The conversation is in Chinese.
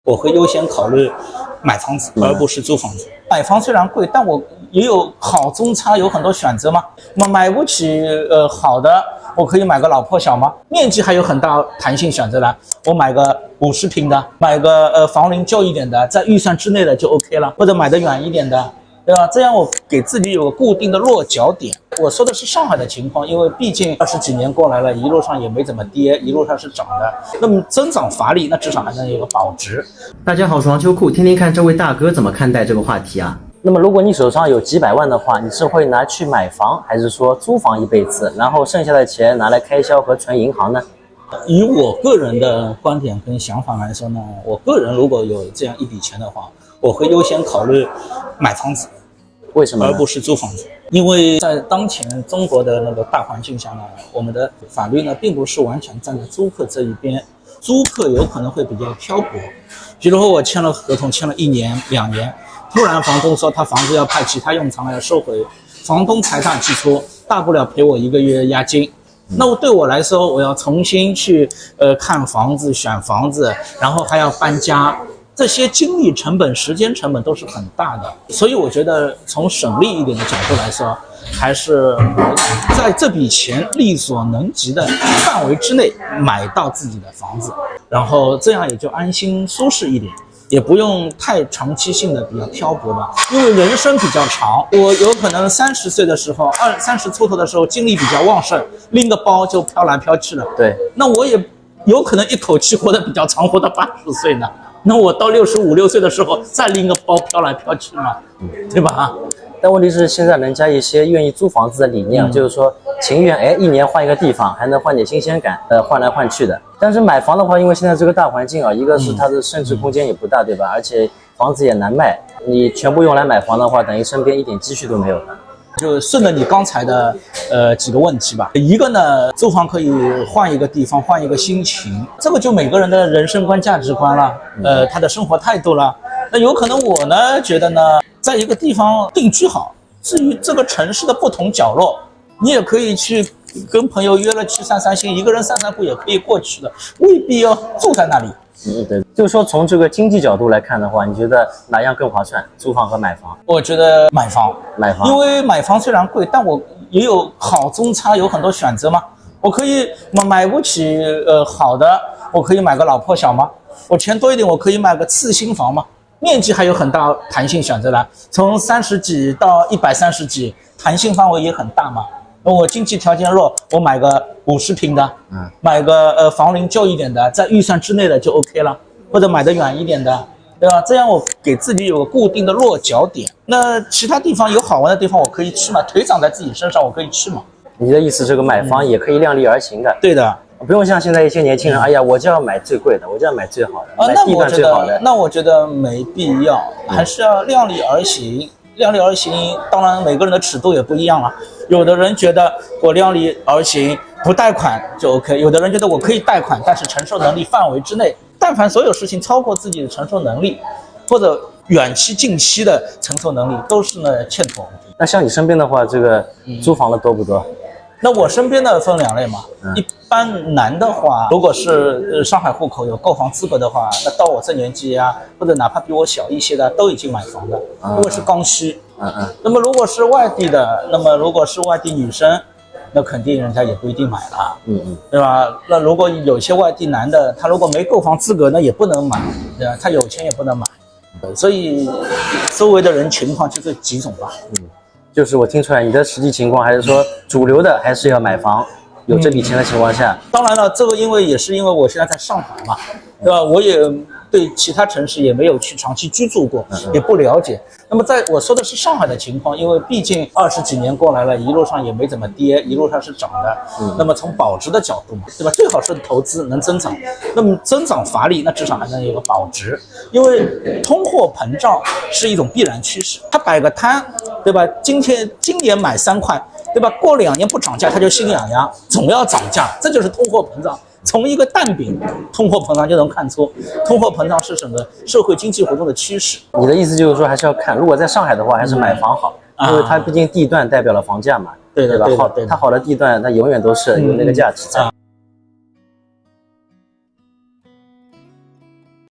我会优先考虑买房子，而不是租房子。买房虽然贵，但我也有好中差，有很多选择嘛。买不起好的，我可以买个老破小嘛，面积还有很大弹性选择了。我买个50平的，买个房龄旧一点的，在预算之内的就 OK 了，或者买得远一点的。对吧？这样我给自己有个固定的落脚点。我说的是上海的情况，因为毕竟20几年过来了，一路上也没怎么跌，一路上是涨的。那么增长乏力，那至少还能有个保值。大家好，我是王秋库，听听看这位大哥怎么看待这个话题啊？那么如果你手上有几百万的话，你是会拿去买房，还是说租房一辈子，然后剩下的钱拿来开销和存银行呢？以我个人的观点跟想法来说呢，我个人如果有这样一笔钱的话，我会优先考虑买房子。为什么呢？而不是租房子？因为在当前中国的那个大环境下呢，我们的法律呢并不是完全站在租客这一边，租客有可能会比较漂泊。比如说我签了合同，签了1年、2年，突然房东说他房子要派其他用场了，要收回，房东财大气粗，大不了赔我1个月押金。那对我来说，我要重新去看房子、选房子，然后还要搬家。这些精力成本、时间成本都是很大的，所以我觉得从省力一点的角度来说，还是在这笔钱力所能及的范围之内买到自己的房子，然后这样也就安心舒适一点，也不用太长期性的比较漂泊吧。因为人生比较长，我有可能30岁的时候，30出头的时候精力比较旺盛，拎个包就飘来飘去了。对，那我也有可能一口气活得比较长，活到80岁呢。那我到65、6岁的时候再拎个包飘来飘去嘛，对吧？但问题是现在人家一些愿意租房子的理念，就是说情愿1年换一个地方，还能换点新鲜感，换来换去的。但是买房的话，因为现在这个大环境啊，一个是它的升值空间也不大，对吧？而且房子也难卖，你全部用来买房的话，等于身边一点积蓄都没有了。就顺着你刚才的几个问题吧。一个呢，租房可以换一个地方，换一个心情，这个就每个人的人生观、价值观了，他的生活态度了。那有可能我呢觉得呢，在一个地方定居好，至于这个城市的不同角落，你也可以去跟朋友约了去散散心，一个人散散步也可以过去的，未必要住在那里。对，就是说从这个经济角度来看的话，你觉得哪样更划算？租房和买房？我觉得买房，因为买房虽然贵，但我也有好中差，有很多选择嘛。我可以买不起好的，我可以买个老破小嘛。我钱多一点，我可以买个次新房嘛，面积还有很大弹性选择了，从30几到130几，弹性范围也很大嘛。我经济条件弱，我买个50平的，买个房龄旧一点的，在预算之内的就 OK 了，或者买得远一点的，对吧？这样我给自己有个固定的落脚点。那其他地方有好玩的地方，我可以去嘛，腿长在自己身上，我可以去嘛。你的意思，这个买房也可以量力而行的。对的，不用像现在一些年轻人，哎呀，我就要买最贵的，我就要买最好的，买地段最好的。那我觉得没必要，还是要量力而行。量力而行，当然每个人的尺度也不一样了。有的人觉得我量力而行，不贷款就 OK； 有的人觉得我可以贷款，但是承受能力范围之内。但凡所有事情超过自己的承受能力，或者远期、近期的承受能力，都是呢欠妥。那像你身边的话，这个租房的多不多？那我身边的分2类嘛，一般男的话，如果是上海户口有购房资格的话，那到我这年纪啊，或者哪怕比我小一些的，都已经买房的，因为是刚需。那么如果是外地的，那么如果是外地女生，那肯定人家也不一定买了，对吧？那如果有些外地男的，他如果没购房资格，那也不能买，对吧？他有钱也不能买，所以周围的人情况就这几种吧。就是我听出来你的实际情况还是说主流的还是要买房，有这笔钱的情况下。当然了，这个因为我现在在上海嘛，对吧？我也对其他城市也没有去长期居住过，也不了解。那么我说的是上海的情况，因为毕竟20几年过来了，一路上也没怎么跌，一路上是涨的。那么从保值的角度嘛，对吧？最好是投资能增长，那么增长乏力，那至少还能有个保值。因为通货膨胀是一种必然趋势，它摆个摊，对吧？今年买3块，对吧？过2年不涨价，它就心痒痒，总要涨价，这就是通货膨胀。从一个蛋饼通货膨胀就能看出，通货膨胀是整个社会经济活动的趋势。你的意思就是说，还是要看，如果在上海的话，还是买房好，因为它毕竟地段代表了房价嘛，对吧？它好的地段，它永远都是有那个价值在。